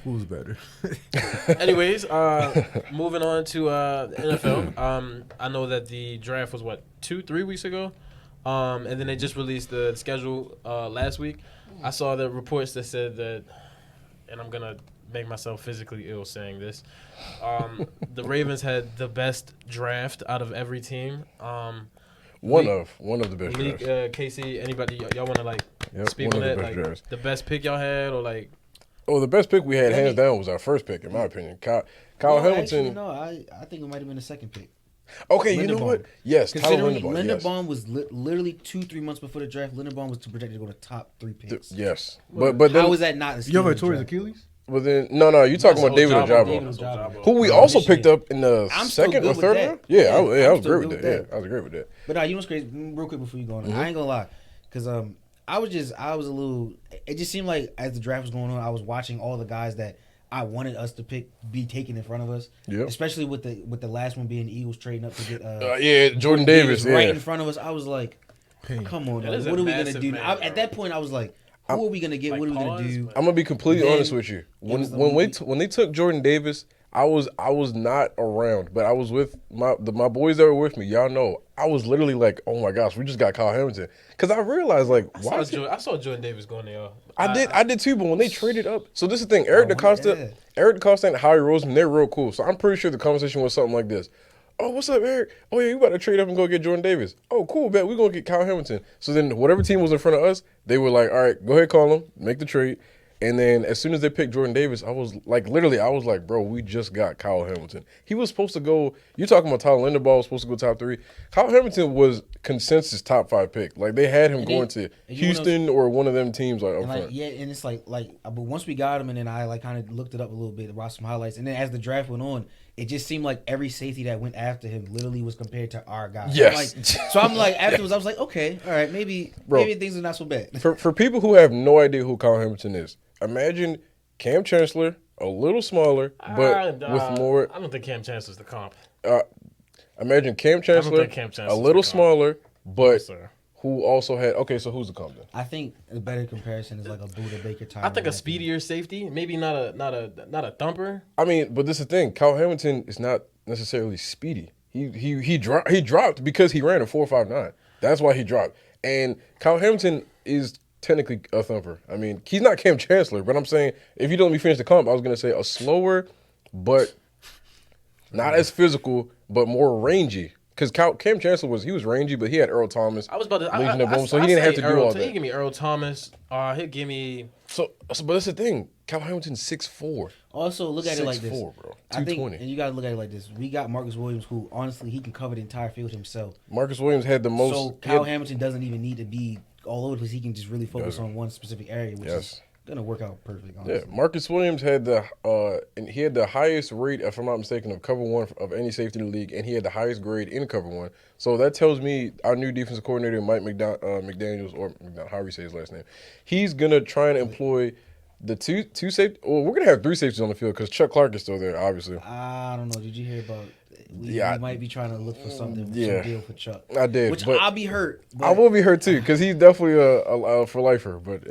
Who's better? Anyways, moving on to NFL. I know that the draft was 2-3 weeks ago, and then they just released the schedule last week. I saw the reports that said that, and I'm gonna make myself physically ill saying this. The Ravens had the best draft out of every team. One of the best drafts. Casey, anybody y'all want to speak one on of the that? best Like drafts. the best pick y'all had, or like. Oh, the best pick we had, hands down, was our first pick, in my opinion. Kyle Hamilton. Actually, no, I think it might have been the second pick. Okay, you know what? Yes, Tyler Considering Linderbaum. Linderbaum was literally 2-3 months before the draft. Linderbaum was projected to go to top 3 picks. Yes, but then How was that not a You ever steal tore in his the draft? Achilles? But then no, you talking about David Ojabo, who we also picked up in the I'm still second good or with third that. round. Yeah, I I'm was still great with good that. with Yeah, I was great with that. But you know what's crazy? Real quick before you go on, I ain't gonna lie, because I was a little. It just seemed like as the draft was going on, I was watching all the guys that I wanted us to pick be taken in front of us. Yep. Especially with the last one being the Eagles trading up to get Jordan Davis, right in front of us. I was like, come on, That dog. is a What are we gonna massive do? man, At that point, I was like, who are we gonna get? Like, What are we gonna pause, do? but- I'm gonna be completely Then honest with you. was the When they took Jordan Davis, I was not around, but I was with my boys that were with me. Y'all know I was literally like, oh my gosh, we just got Kyle Hamilton, because I realized like why. I saw Jordan Davis going there. I did too, but when they traded up, so this is the thing. Eric DaCosta and Howie Roseman, they're real cool. So I'm pretty sure the conversation was something like this. Oh, what's up, Eric? Oh, yeah, you about to trade up and go get Jordan Davis. Oh, cool, bet. We're going to get Kyle Hamilton. So then whatever team was in front of us, they were like, all right, go ahead, call him, make the trade. And then as soon as they picked Jordan Davis, I was like, bro, we just got Kyle Hamilton. He was supposed to go, you're talking about Tyler Linderbaum was supposed to go top 3. Kyle Hamilton was consensus top 5 pick. Like, they had him going to Houston or one of them teams like up front. Yeah, and it's like, but once we got him, and then I like kind of looked it up a little bit, watched some highlights, and then as the draft went on, it just seemed like every safety that went after him literally was compared to our guy. Yes. So I'm like, afterwards, I was like, okay, all right, maybe things are not so bad. For people who have no idea who Kyle Hamilton is, imagine Cam Chancellor, a little smaller, but with more. I don't think Cam Chancellor's the comp. Imagine Cam Chancellor, a little smaller, but who also had. Okay, so who's the comp then? I think a better comparison is like a Buda Baker type. I think a speedier safety, maybe not a thumper. I mean, but this is the thing. Kyle Hamilton is not necessarily speedy. He dropped because he ran a 4.59. That's why he dropped. And Kyle Hamilton is technically a thumper. I mean, he's not Cam Chancellor, but I'm saying if you don't let me finish the comp, I was gonna say a slower, but not as physical, but more rangy. Because Cam Chancellor was rangy, but he had Earl Thomas. I was about to. Legion of Boom, so he didn't have to do all that. He'll give me Earl Thomas. He'll give me. So, but that's the thing. Kyle Hamilton's 6'4". Also, look at it like this. 6'4", bro. I think, 220. and you got to look at it like this. We got Marcus Williams, who honestly he can cover the entire field himself. Marcus Williams had the most. So Kyle Hamilton doesn't even need to be all over because he can just really focus on one specific area, which is gonna work out perfect. Honestly. Yeah, Marcus Williams had the highest rate, if I'm not mistaken, of cover one of any safety in the league, and he had the highest grade in cover one. So that tells me our new defensive coordinator, Mike McDaniels, or however you say his last name, he's gonna try and employ the two safety. Well, we're gonna have 3 safeties on the field because Chuck Clark is still there, obviously. I don't know. Did you hear about? We might be trying to look for something. Some deal for Chuck. I did, which but I'll be hurt. I will be hurt too because he's definitely a for lifer. But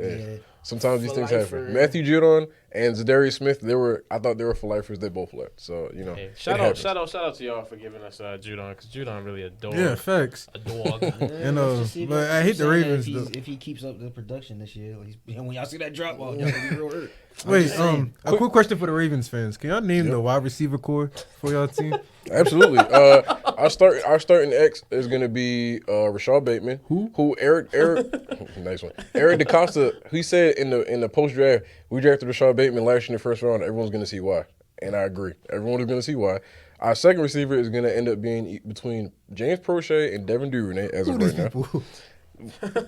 sometimes these things happen. Matthew Judon and Zadarius Smith, I thought they were for lifers. They both left. So shout out to y'all for giving us Judon, because Judon really a dog. Yeah, facts. A dog. And but I hate the Ravens. If he keeps up the production this year, when y'all see that drop ball, y'all gonna be real hurt. Wait, a quick question for the Ravens fans. Can y'all name the wide receiver core for y'all team? Absolutely. Our starting X is gonna be Rashad Bateman. Who Eric nice one. Eric DaCosta, he said in the post draft, we drafted Rashad Bateman last year in the first round. Everyone's gonna see why. And I agree. Everyone is gonna see why. Our second receiver is gonna end up being between James Prochet and Devin Duvernay as of right now.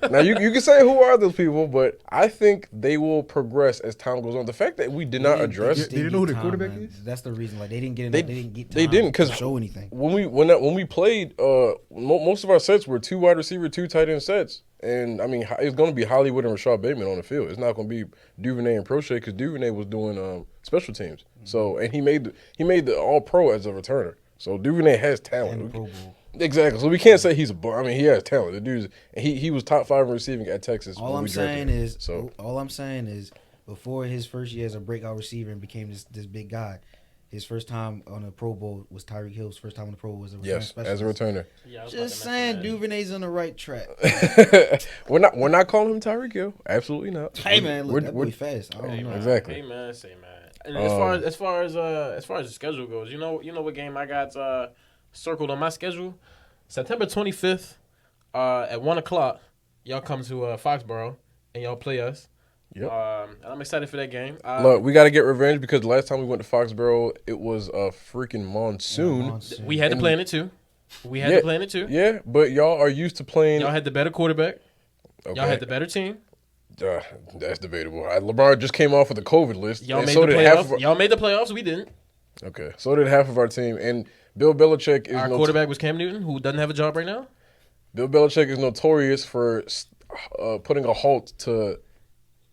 Now you can say who are those people, but I think they will progress as time goes on. The fact that we did not address, they didn't know who the quarterback is. That's the reason. Like they didn't get. They didn't because show anything. When we played, most of our sets were 2 wide receiver, 2 tight end sets, and I mean it's going to be Hollywood and Rashad Bateman on the field. It's not going to be Duvernay and Prochet because Duvernay was doing special teams. Mm-hmm. So and he made the All Pro as a returner. So Duvernay has talent. And the Pro Bowl. Exactly. So we can't say he's a bum. I mean, he has talent. The dude's he was top 5 in receiving at Texas. All I'm saying is before his first year as a breakout receiver and became this big guy. His first time on a Pro Bowl was Tyreek Hill's first time on the Pro Bowl was a return Yes, specialist. as a returner. Yeah, I was Just about to mention saying, that. Duvernay's on the right track. We're not calling him Tyreek Hill. Absolutely not. Hey man, look, We're- that we're- boy fast. I don't Hey, know. man. Exactly. Hey man, say man. And as far as the schedule goes, you know what game I got circled on my schedule? September 25th, at 1:00, y'all come to Foxborough and y'all play us. Yep. And I'm excited for that game. Look, we got to get revenge because the last time we went to Foxborough, it was a freaking monsoon. We had to play in it too. We had Yeah. to play in it too. Yeah, but y'all are used to playing. Y'all had the better quarterback. Okay. Y'all had the better team. That's debatable. Lamar just came off of the COVID list. Y'all and made so the did half playoffs. of our, Y'all made the playoffs. We didn't. Okay, so did half of our team. And Bill Belichick is Our quarterback was Cam Newton, who doesn't have a job right now. Bill Belichick is notorious for putting a halt to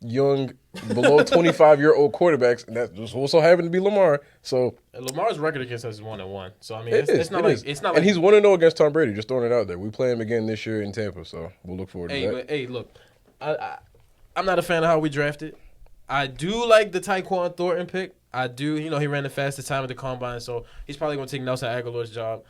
young, below 25-year-old quarterbacks, and that just also happened to be Lamar. So And Lamar's record against us is 1-1. So I mean, it is. it's not it like is. it's not and like he's 1-0 against Tom Brady. Just throwing it out there. We play him again this year in Tampa, so we'll look forward to Hey, that. but, hey, look, I'm not a fan of how we drafted. I do like the Tyquan Thornton pick. I do. You know, he ran the fastest time at the combine, so he's probably going to take Nelson Aguilar's job.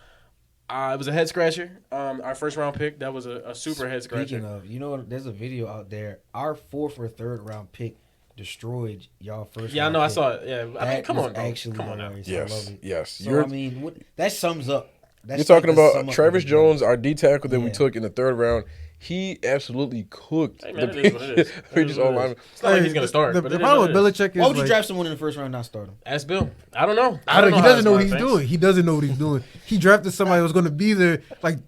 It was a head scratcher. Our first round pick, that was a super head scratcher. Speaking of, you know, there's a video out there. Our 4th or 3rd round pick destroyed y'all first. Yeah, I round know. I pick. saw it. Yeah, I mean, That come was on, bro. actually Come on now. hilarious. I Yes, love it. yes. So I mean, that sums up. You're That's talking like the about sum up Travis of the Jones, our D tackle that we Yeah. took in the 3rd round. He absolutely cooked Hey, man, the it is what it is. It Patriots is what it online. is. It's not like he's going to start. The but it is problem what with it is. Belichick is Why would you like, draft someone in the first round and not start him? Ask Bill. I don't know. I don't. He know doesn't how know what this he's man doing. thinks. He doesn't know what he's doing. He drafted somebody who was going to be there like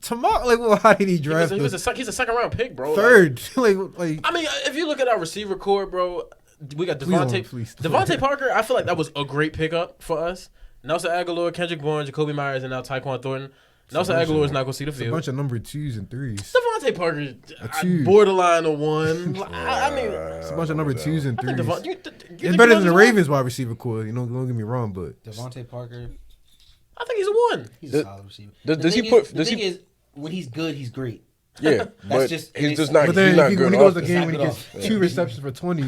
tomorrow. Like, well, how did he draft? He's the a second round pick, bro. Like, third. like, I mean, if you look at our receiver core, bro, we got don't, Devontae. please. Devontae Parker, I feel like that was a great pickup for us. Nelson Aguilar, Kendrick Bourne, Jacoby Myers, and now Tyquan Thornton. Nelson Aguilar is not going to see the it's a field. bunch of number 2s and 3s. Devontae Parker, two. borderline a 1. I mean, It's a bunch of number 2s and I think 3s. Devontae. It's better than the Ravens wide receiver core. You know, don't get me wrong, but Devontae Parker, I think he's a 1. he's Does- a solid receiver. does The he thing put- is- the does thing he- is, when he's good, he's great. Yeah, but just- he's it's- just not. but then He's not when good he goes to off. the game It's when he not gets good 2 receptions for 20, I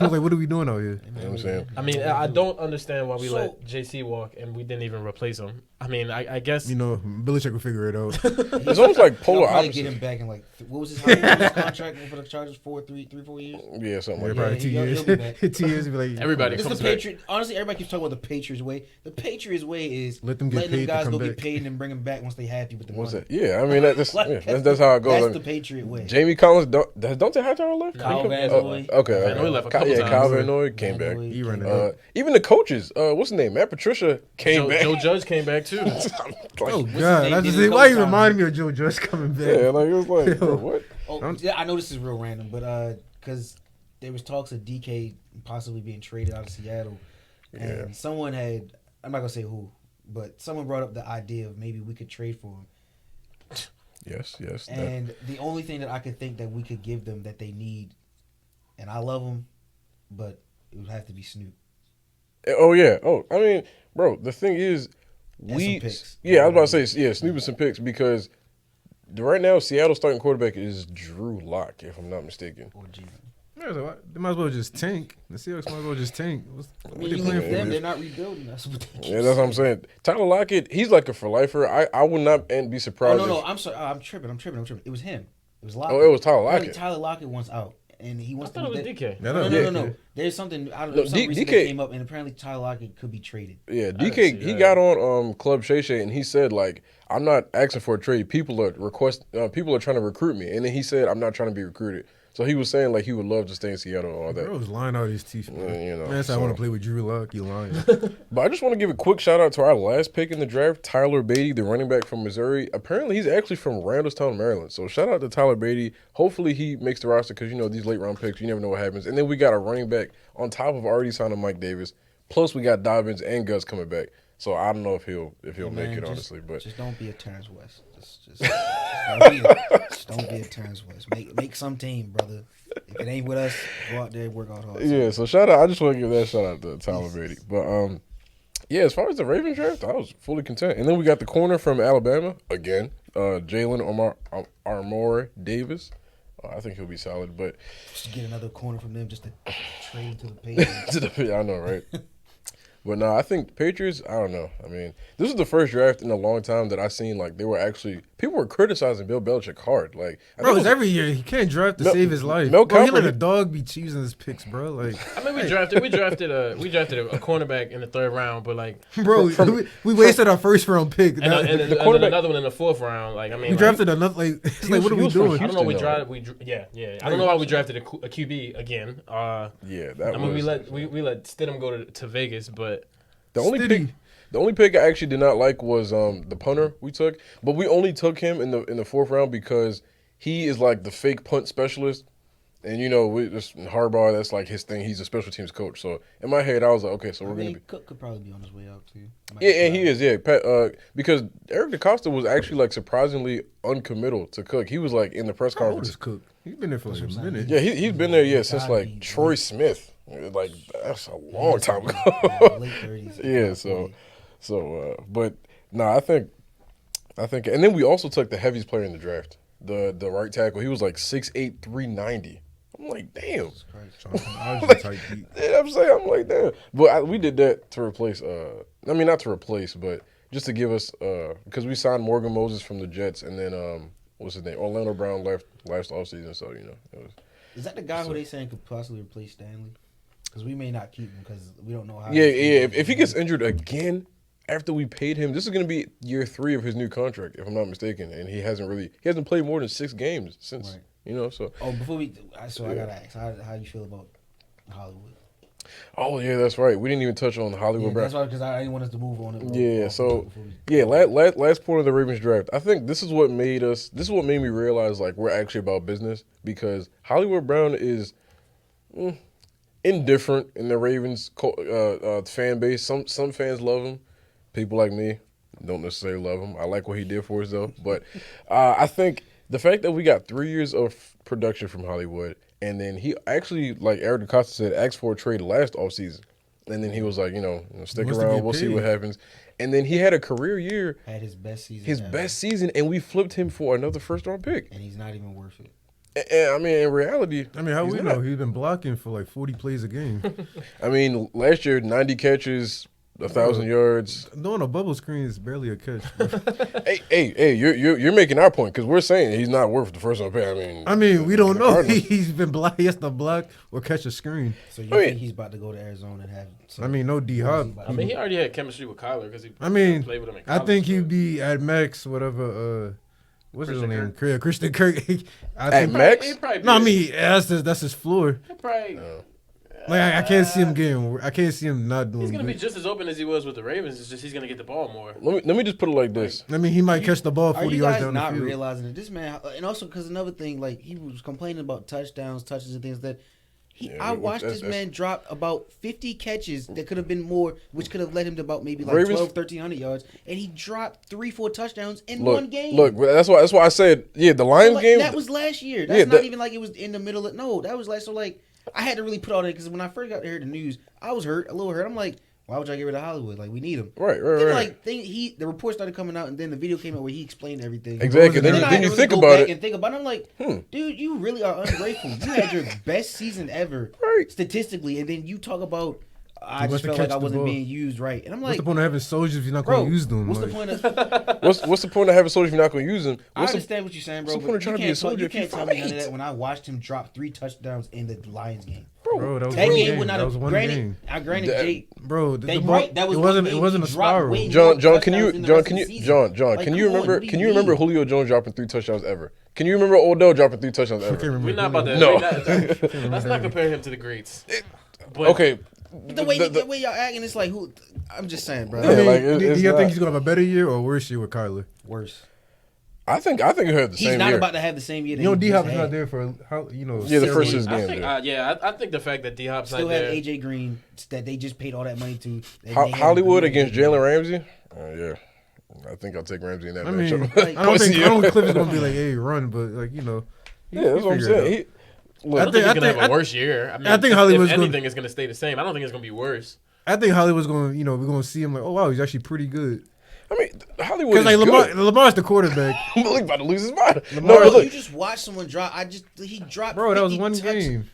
was like, what are we doing out here? You know what I'm saying? I mean, I don't understand why we So- let JC walk and we didn't even replace him. I mean, I guess You know, Belichick will figure it out. It's almost like They'll polar probably opposites. get him back in like what was his contract for the Chargers? 4 years. Yeah, something Yeah, like probably that. 2 he'll years. be back. 2 years, he'll be like, Everybody It's the comes back. Patriot. Honestly, everybody keeps talking about the Patriots way. The Patriots way is Let them get letting paid them to guys come go back. get paid and then bring them back once they happy with the What's money. that? Yeah, I mean that's Like, that's how it goes. That's Like, the Patriot way. Jamie Collins, has Dante Hightower left? Kyle He come- Van oh, Noy. okay, Van Noy left a couple yeah, times. Kyle Van Noy came Van back. Noy He ran came it back. up. Even the coaches, what's his name? Matt Patricia came back. Joe Judge came back too. Like, oh, his God. name? I just Didn't say, go why you down. remind me of Joe Judge coming back? yeah, like it was like, bro, what? Oh, yeah, I know this is real random, but because there was talks of DK possibly being traded out of Seattle, and Yeah. someone had, I'm not gonna say who, but someone brought up the idea of maybe we could trade for him. Yes. that- And the only thing that I could think that we could give them that they need, and I love them, but it would have to be Snoop. Oh yeah. Oh, I mean, bro, the thing is, And we. some picks. Yeah, I was about to say, yeah, Snoop and some picks because right now Seattle's starting quarterback is Drew Lock, if I'm not mistaken. Or G. Yeah, so they might as well just tank. The Seahawks might as well just tank. What I mean, they you playing look at them, for? they're not rebuilding. That's what they keep Yeah, that's what I'm saying. Tyler Lockett, he's like a for lifer. I would not be Oh, surprised. no, if- I'm sorry. I'm tripping. It was him. It was Lockett. Oh, it was Tyler Apparently Lockett. Tyler Lockett wants out, and he I wants thought it was to. DK. Yeah, No. There's something. I don't No, know. Some reason DK that came up, and apparently Tyler Lockett could be traded. Yeah, didn't DK see he that. got on Club Shay Shay and he said like I'm not asking for a trade. People are trying to recruit me, and then he said I'm not trying to be recruited. So he was saying like he would love to stay in Seattle and all that. Bro was lying out his teeth. Man. You know, Man, so I so- want to play with Drew Lock. You lying? But I just want to give a quick shout out to our last pick in the draft, Tyler Beatty, the running back from Missouri. Apparently he's actually from Randallstown, Maryland. So shout out to Tyler Beatty. Hopefully he makes the roster because these late round picks, you never know what happens. And then we got a running back on top of already signing Mike Davis. Plus we got Dobbins and Gus coming back. So I don't know if he'll make Man, it honestly, but just don't be a Terrence West. Just don't be a Terrence West. Make some team, brother. If it ain't with us, go out there and work out hard. yeah. So shout out. I just want to give that shout out to Tyler Beatty. But yeah, as far as the Ravens draft, I was fully content. And then we got the corner from Alabama again, Jalen Armour Davis. I think he'll be solid, but Just get another corner from them just to trade him to the Patriots. I know, right? But no, I think Patriots. I don't know. I mean, this is the first draft in a long time that I seen like they were actually people were criticizing Bill Belichick hard. Like, I Bro, think it's every year. He can't draft to Mel- save his life. Mel Bro, he Kiper- let a dog be choosing his picks, bro. Like, I mean, we drafted a cornerback in the 3rd round, but like, bro, we wasted our first round pick. and, Now- and, and quarterback- another one in the 4th round. Like, I mean, we like, drafted another. Like, it's like, what are he we was from doing? I don't know. We Houston, drafted. Yeah. I don't know why we drafted a QB again. yeah, that I mean, was we let Stidham go to Vegas, but the only Stiddy. pick. The only pick I actually did not like was the punter we took, but we only took him in the 4th round because he is like the fake punt specialist, and you know we just Harbaugh, that's like his thing. He's a special teams coach, so in my head I was like, okay, so we're gonna be. Cook could probably be on his way out too. Yeah, and he is, yeah. Because Eric DeCosta was actually like surprisingly uncommittal to Cook. He was like in the press How old conference. is Cook? He's been there for like a minute. Yeah, he's been there, yeah, since Gotta like be, Troy Smith. Like that's a long time ago. Late 30s. Yeah, but nah, I think, and then we also took the heaviest player in the draft, the right tackle. He was like 6'8", 390. I'm like, damn. Jonathan Alger type beat. Yeah, I'm like, damn. But we did that to replace. I mean, not to replace, but just to give us because we signed Morgan Moses from the Jets, and then what's his name? Orlando Brown left last offseason, so you know. It was, Is that the guy who they saying could possibly replace Stanley? Because we may not keep him because we don't know how. yeah. If he gets injured again after we paid him, this is going to be year 3 of his new contract, if I'm not mistaken, and he hasn't played more than 6 games since. Right. You know, so. Oh, before we, I gotta ask, how you feel about Hollywood? Oh yeah, that's right. We didn't even touch on Hollywood Yeah, Brown. that's why because I didn't want us to move on it. Yeah, so before we- yeah, last point of the Ravens draft. I think this is what made me realize like we're actually about business because Hollywood Brown is indifferent in the Ravens fan base. Some fans love him. People like me don't necessarily love him. I like what he did for us though. But I think the fact that we got 3 years of production from Hollywood, and then he actually, like Eric DeCosta said, asked for a trade last offseason. And then he was like, stick Wants to around. get We'll see paid. what happens. And then he had a career year, had his best season. his ever, best season, and we flipped him for another first-round pick. and he's not even worth it. And I mean, in reality, I mean, how he's we not. know he's been blocking for like 40 plays a game. I mean, last year, 90 catches, 1,000 yards. Doing a bubble screen is barely a catch. Bro. Hey, you're making our point because we're saying he's not worth the first-round pick. I mean, we don't know. Cardinals. He's been block. He has to block or catch a screen. So you I mean- think he's about to go to Arizona and have? I mean, no D Hop. I mean, he already had chemistry with Kyler because he I mean, played with him in I college. think so- he'd be at max whatever. What's his Christian name? Christian Kirk. I At think. max? He'd probably be No, I mean that's his floor. he'd probably, Like I can't see him getting. I can't see him not doing. he's gonna be good. just as open as he was with the Ravens. It's just he's gonna get the ball more. Let me just put it like this. I mean, he might catch the ball Are 40 you yards guys down not the field. realizing that this man, and also because another thing, like he was complaining about touchdowns, touches, and things that. Yeah, I watched that's- this man drop about 50 catches that could have been more, which could have led him to about maybe like Ravens- 1,300 yards, and he dropped 3-4 touchdowns in Look, one game. look. That's why I said the Lions Like, game. that was last year. That's Yeah, not that- even like it was in the middle of. No, that was like so. Like I had to really put all that because when I first got to hear the news, I was hurt, a little hurt. I'm like, why would y'all get rid of Hollywood? Like we need him. Right. Then like the report started coming out, and then the video came out where he explained everything. Exactly. And then Then, I then had you to think really go about back it. and think about it. I'm like, dude, you really are ungrateful. You had your best season ever, Right. statistically, and then you talk about I He just wants to felt like catch I the wasn't ball. being used right, and I'm What's like, the point of having soldiers if you're not bro, going to use them? what's the Like, point of? What's the point of having soldiers if you're not going to use them? I What's the, understand what you're saying, bro. what's the point But of trying you to be a can't, soldier you if you're can't tell me none of 5'8"? that when I watched him drop 3 touchdowns in the Lions game. bro, that was That one game game. would not That was have. one Granted, game. That- Jake. Bro, They the ball, right. That was it one wasn't. game It wasn't a he dropped spiral. way John, more can you, touchdowns in the John, rest can of you, the season. John, Like, can you come on, remember? what do Can you you remember mean? Julio Jones dropping 3 touchdowns ever? Can you remember Odell dropping 3 touchdowns I can't ever? remember. We're not about to. No. Let's not compare him to the greats. But Okay. The way y'all acting, it's like who? I'm just saying, bro. I mean, Yeah, like, do it's you not- think he's gonna have a better year or worse year with Kyler? Worse. I think he had the He's same not year. about to have the same year. That You know, he D just Hop is had. not there for how Yeah, the first several- is I game think, there. I think the fact that D Hop's Still not have there. AJ Green that they just paid all that money to. and they had Hollywood Green against and Jalen Ramsey. Yeah, I think I'll take Ramsey in that I mean, matchup. Like, I don't think Yeah. Cliff is gonna be like, "Hey, run," but like you know, Yeah, that's what I'm figure it saying. I don't think he's I gonna think- have a worse year. I mean, I think if Hollywood's gonna- anything is gonna stay the same. I don't think it's gonna be worse. I think Hollywood's gonna, we're gonna see him like, oh wow, he's actually pretty good. I mean, Hollywood Because is like good. Lamar's the quarterback. Malik about to lose his mind. Lamar- No, but Bro, look. you just watch someone drop. He dropped. Bro, that was 50 one touch- game.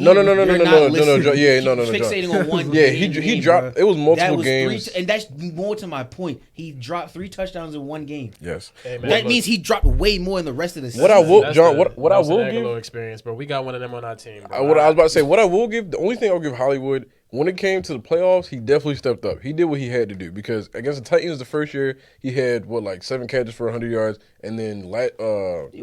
No, You're not listening. John. Yeah, no, Keep John. fixating on one Yeah, game. he dropped. It was multiple That was games. and that's more to my point. He dropped 3 touchdowns in one game. Yes. Hey, man, That look, means he dropped way more in the rest of the season. What I will, that's John. the What I Nelson will Aguilar give. experience, bro. We got one of them on our team. Bro. What I was about to say. What I will give. The only thing I'll give Hollywood when it came to the playoffs, he definitely stepped up. He did what he had to do because against the Titans, the first year he had like 7 catches for 100 yards, and then You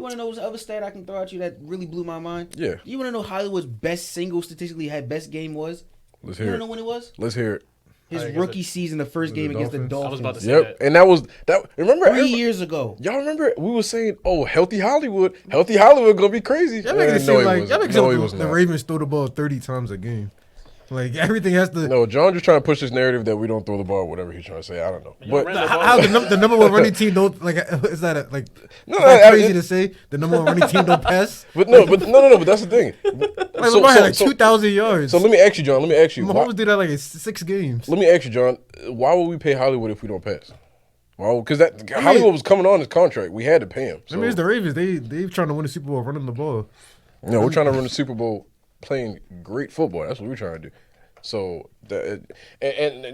want to know what's the other stat I can throw at you that really blew my mind? Yeah. You want to know Hollywood's best single statistically had best game was? let's You hear want to know it. when it was? Let's hear it. His against rookie season, the first game against the Dolphins? I Dolphins. was about to say Yep, that. and that was that. Remember 3 years ago. Y'all remember we were saying, "Oh, healthy Hollywood gonna be crazy." Y'all making it no, seem he like wasn't. y'all making it No, seem he like was the not. Ravens throw the ball 30 times a game. Like everything has to. No, John just trying to push this narrative that we don't throw the ball, whatever he's trying to say. I don't know, Y'all but ran the How, ball. how the number one running team don't like? Is that is No, that I- crazy to say? The number one running team don't pass. but no. But that's the thing. Like Lamar had like 2,000 yards. So let me ask you, John. Let me ask you. Mahomes did that like in 6 games. Let me ask you, John. Why would we pay Hollywood if we don't pass? Well, because Hollywood was coming on his contract. We had to pay him. I So, mean, it's the Ravens. They trying to win the Super Bowl running the ball. no, we're trying to run the Super Bowl playing great football. That's what we're trying to do. So, and